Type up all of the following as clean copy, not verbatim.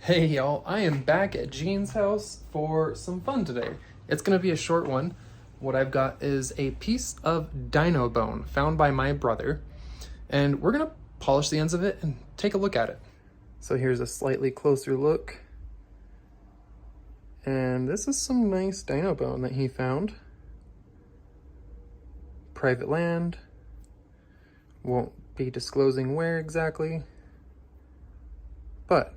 Hey y'all, I am back at Gene's house for some fun today. It's gonna be a short one. What I've got is a piece of dino bone found by my brother, and we're gonna polish the ends of it and take a look at it. So here's a slightly closer look. And this is some nice dino bone that he found. Private land. Won't be disclosing where exactly, but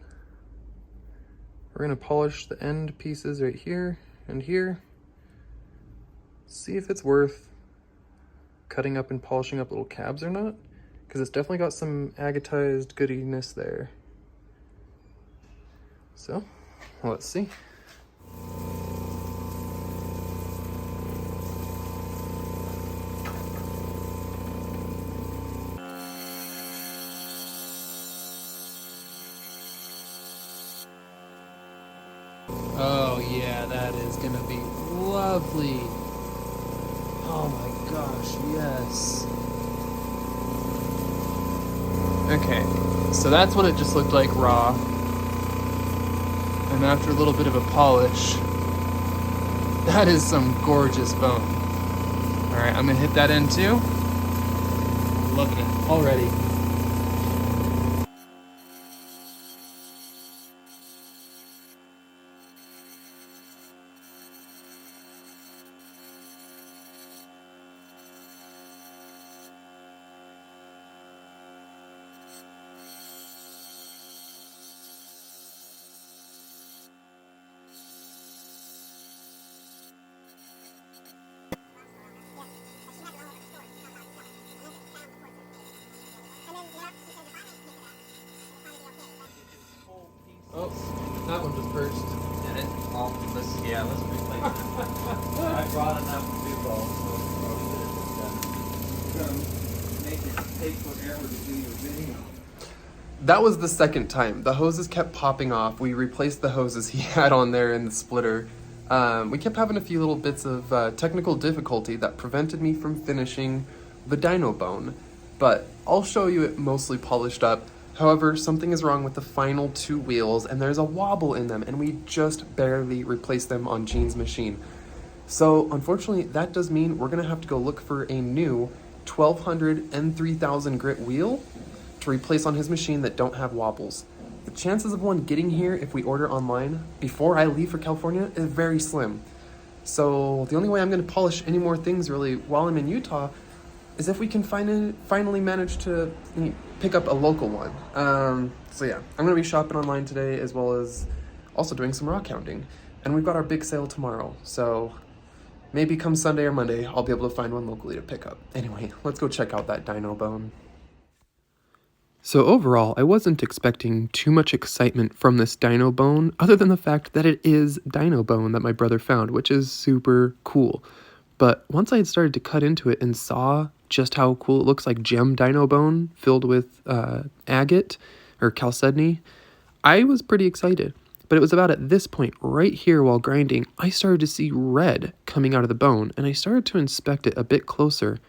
we're gonna polish the end pieces right here and here. See if it's worth cutting up and polishing up little cabs or not, because it's definitely got some agatized goodiness there. So, let's see. Oh yeah, that is gonna be lovely. Oh my gosh, yes. Okay, so that's what it just looked like raw. And after a little bit of a polish, that is some gorgeous bone. All right, I'm gonna hit that end too. Loving it already. Oh, that one just burst. Did it? Oh, let's replace it. I brought enough people, so we're gonna make it take forever to do your video. That was the second time. The hoses kept popping off. We replaced the hoses he had on there in the splitter. We kept having a few little bits of technical difficulty that prevented me from finishing the dino bone, but I'll show you it mostly polished up. However, something is wrong with the final two wheels and there's a wobble in them, and we just barely replaced them on Gene's machine. So unfortunately, that does mean we're gonna have to go look for a new 1200 and 3000 grit wheel to replace on his machine that don't have wobbles. The chances of one getting here if we order online before I leave for California is very slim. So the only way I'm gonna polish any more things really while I'm in Utah is if we can finally manage to pick up a local one. So yeah, I'm gonna be shopping online today as well as also doing some rockhounding. And we've got our big sale tomorrow, so maybe come Sunday or Monday, I'll be able to find one locally to pick up. Anyway, let's go check out that dino bone. So overall, I wasn't expecting too much excitement from this dino bone, other than the fact that it is dino bone that my brother found, which is super cool. But once I had started to cut into it and saw just how cool it looks, like gem dino bone filled with agate or chalcedony, I was pretty excited. But it was about at this point right here while grinding, I started to see red coming out of the bone, and I started to inspect it a bit closer.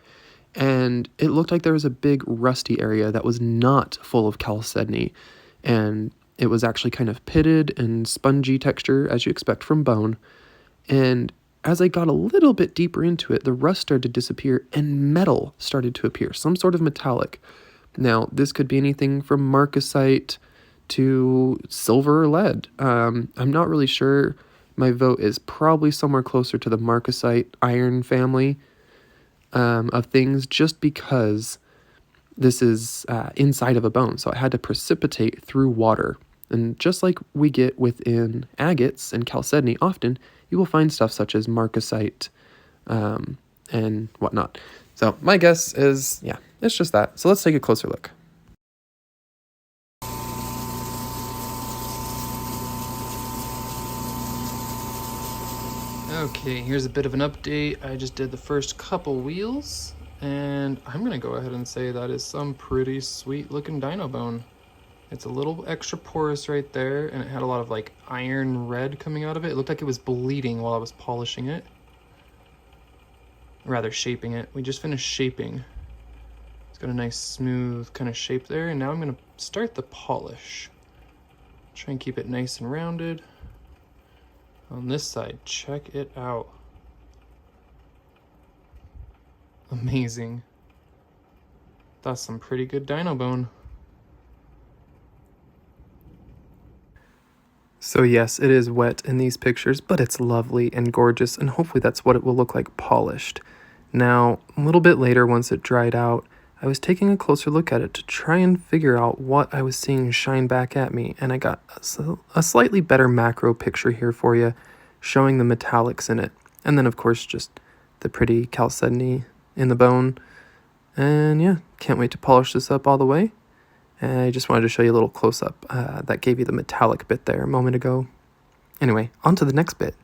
And it looked like there was a big rusty area that was not full of chalcedony, and it was actually kind of pitted and spongy texture, as you expect from bone. And as I got a little bit deeper into it, the rust started to disappear and metal started to appear, some sort of metallic. Now, this could be anything from marcasite to silver or lead. I'm not really sure. My vote is probably somewhere closer to the marcasite iron family of things, just because this is inside of a bone, so it had to precipitate through water. And just like we get within agates and chalcedony, often you will find stuff such as marcasite and whatnot. So my guess is, yeah, it's just that. So let's take a closer look. Okay, here's a bit of an update. I just did the first couple wheels, and I'm gonna go ahead and say that is some pretty sweet looking dino bone. It's a little extra porous right there, and it had a lot of like iron red coming out of it. It looked like it was bleeding while I was polishing it. Rather, shaping it. We just finished shaping. It's got a nice smooth kind of shape there, and now I'm gonna start the polish. Try Try and keep it nice and rounded. On this side, check it out. Amazing. That's some pretty good dino bone. So yes, it is wet in these pictures, but it's lovely and gorgeous, and hopefully that's what it will look like polished. Now, a little bit later, once it dried out, I was taking a closer look at it to try and figure out what I was seeing shine back at me, and I got a slightly better macro picture here for you, showing the metallics in it. And then, of course, just the pretty chalcedony in the bone. And yeah, can't wait to polish this up all the way. And I just wanted to show you a little close-up that gave you the metallic bit there a moment ago. Anyway, on to the next bit.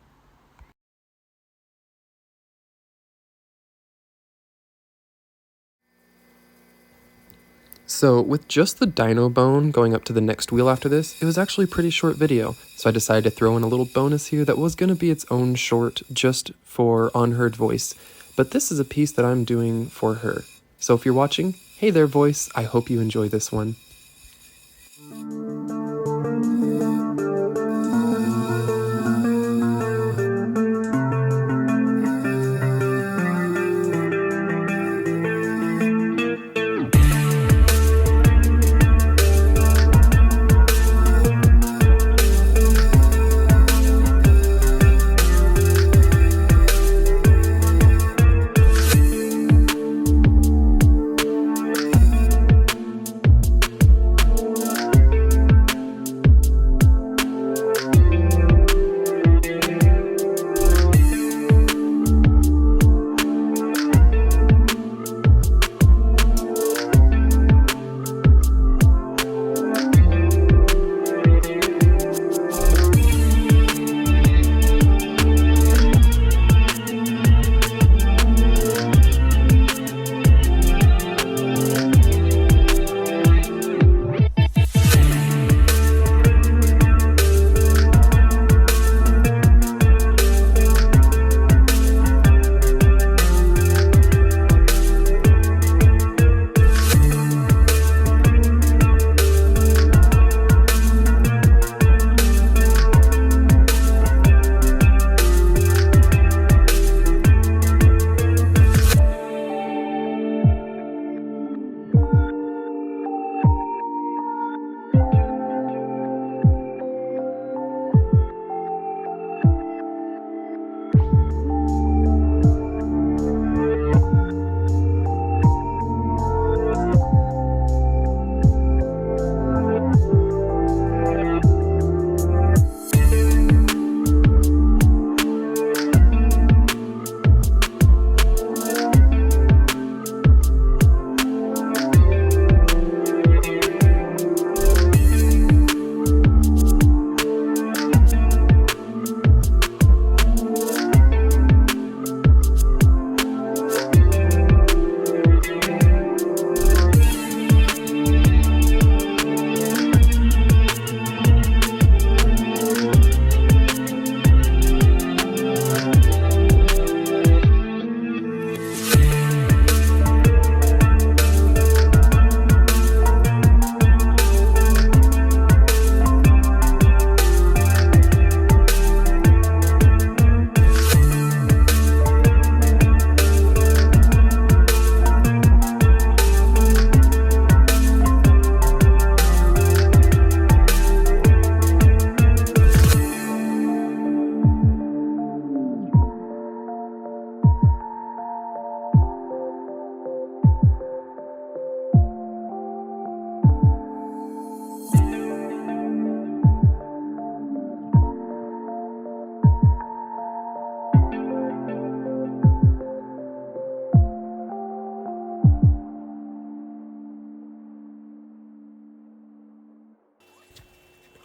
So with just the dino bone going up to the next wheel after this, it was actually a pretty short video. So I decided to throw in a little bonus here that was going to be its own short just for Unheard Voice. But this is a piece that I'm doing for her. So if you're watching, hey there Voice, I hope you enjoy this one.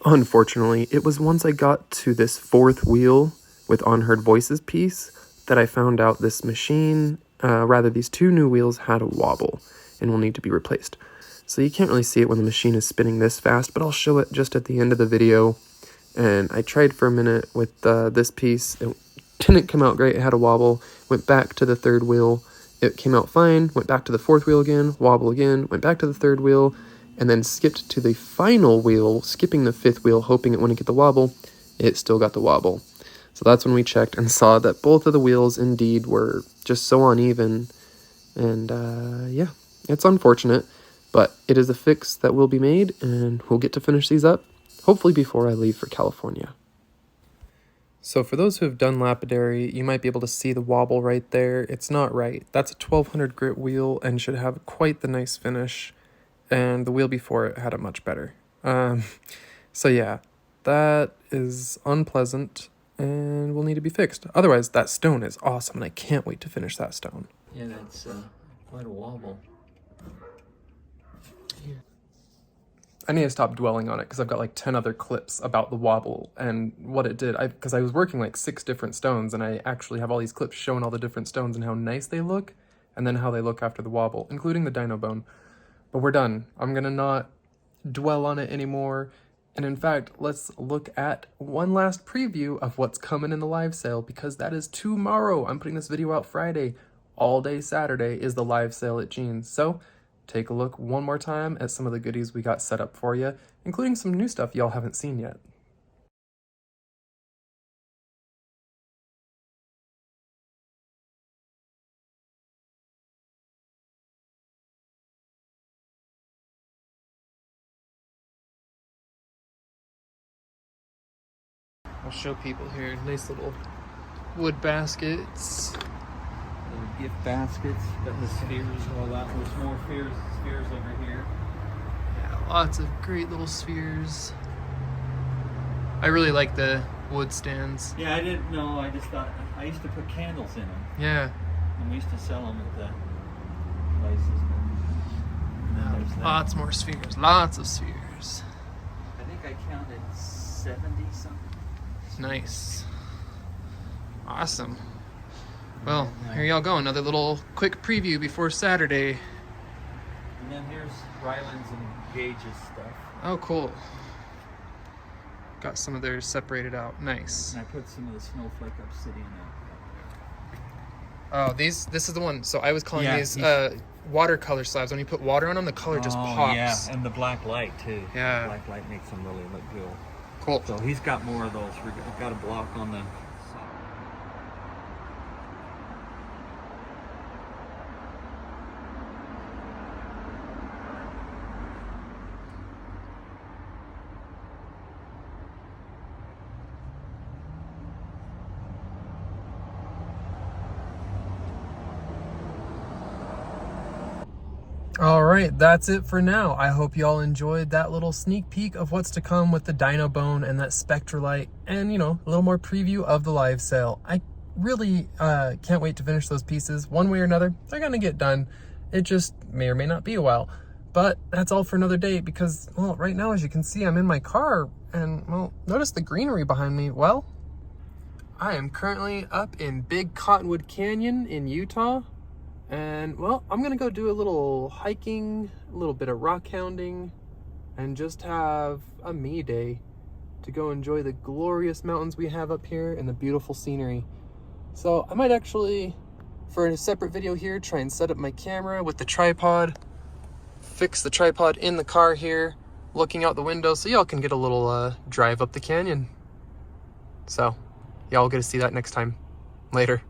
Unfortunately, it was once I got to this fourth wheel with Unheard Voices piece that I found out this machine, these two new wheels had a wobble and will need to be replaced. So you can't really see it when the machine is spinning this fast, but I'll show it just at the end of the video. And I tried for a minute with this piece. It didn't come out great. It had a wobble. Went back to the third wheel. It came out fine. Went back to the fourth wheel again. Wobble again. Went back to the third wheel. and then skipped to the final wheel, skipping the 5th wheel, hoping it wouldn't get the wobble. It still got the wobble. So that's when we checked and saw that both of the wheels indeed were just so uneven. And yeah, it's unfortunate, but it is a fix that will be made, and we'll get to finish these up, hopefully before I leave for California. So for those who have done Lapidary, you might be able to see the wobble right there. It's not right. That's a 1200 grit wheel and should have quite the nice finish, and the wheel before it had it much better. So yeah, that is unpleasant and will need to be fixed. Otherwise, that stone is awesome, and I can't wait to finish that stone. Yeah, that's quite a wobble. I need to stop dwelling on it because I've got like 10 other clips about the wobble and what it did. Because I was working like 6 different stones, and I actually have all these clips showing all the different stones and how nice they look, and then how they look after the wobble, including the dino bone. But we're done. I'm gonna not dwell on it anymore. And in fact, let's look at one last preview of what's coming in the live sale, because that is tomorrow. I'm putting this video out Friday. All day Saturday is the live sale at Jeans. So take a look one more time at some of the goodies we got set up for you, including some new stuff y'all haven't seen yet. I'll show people here, nice little wood baskets. Little gift baskets, got the spheres, all that. There's more spheres over here. Yeah, lots of great little spheres. I really like the wood stands. Yeah, I didn't know. I just thought I used to put candles in them. Yeah. And we used to sell them at the places. And then there's that. Lots more spheres. Lots of spheres. I think I counted 70 something. Nice. Awesome. Well, here y'all go. Another little quick preview before Saturday. And then here's Ryland's and Gage's stuff. Oh, cool. Got some of theirs separated out. Nice. And I put some of the Snowflake Obsidian out. Oh, this is the one. So I was calling these he's- watercolor slabs. When you put water on them, the color just pops. Yeah, and the black light too. Yeah. The black light makes them really look good. Cool. So he's got more of those. I've got a block on the. All right, that's it for now. I hope y'all enjoyed that little sneak peek of what's to come with the Dino Bone and that Spectralite, and, you know, a little more preview of the live sale. I really can't wait to finish those pieces. One way or another, they're gonna get done. It just may or may not be a while. But that's all for another day because, well, right now, as you can see, I'm in my car and, well, notice the greenery behind me. Well, I am currently up in Big Cottonwood Canyon in Utah. And, well, I'm going to go do a little hiking, a little bit of rockhounding, and just have a me day to go enjoy the glorious mountains we have up here and the beautiful scenery. So I might actually, for a separate video here, try and set up my camera with the tripod, fix the tripod in the car here, looking out the window so y'all can get a little drive up the canyon. So y'all get to see that next time. Later.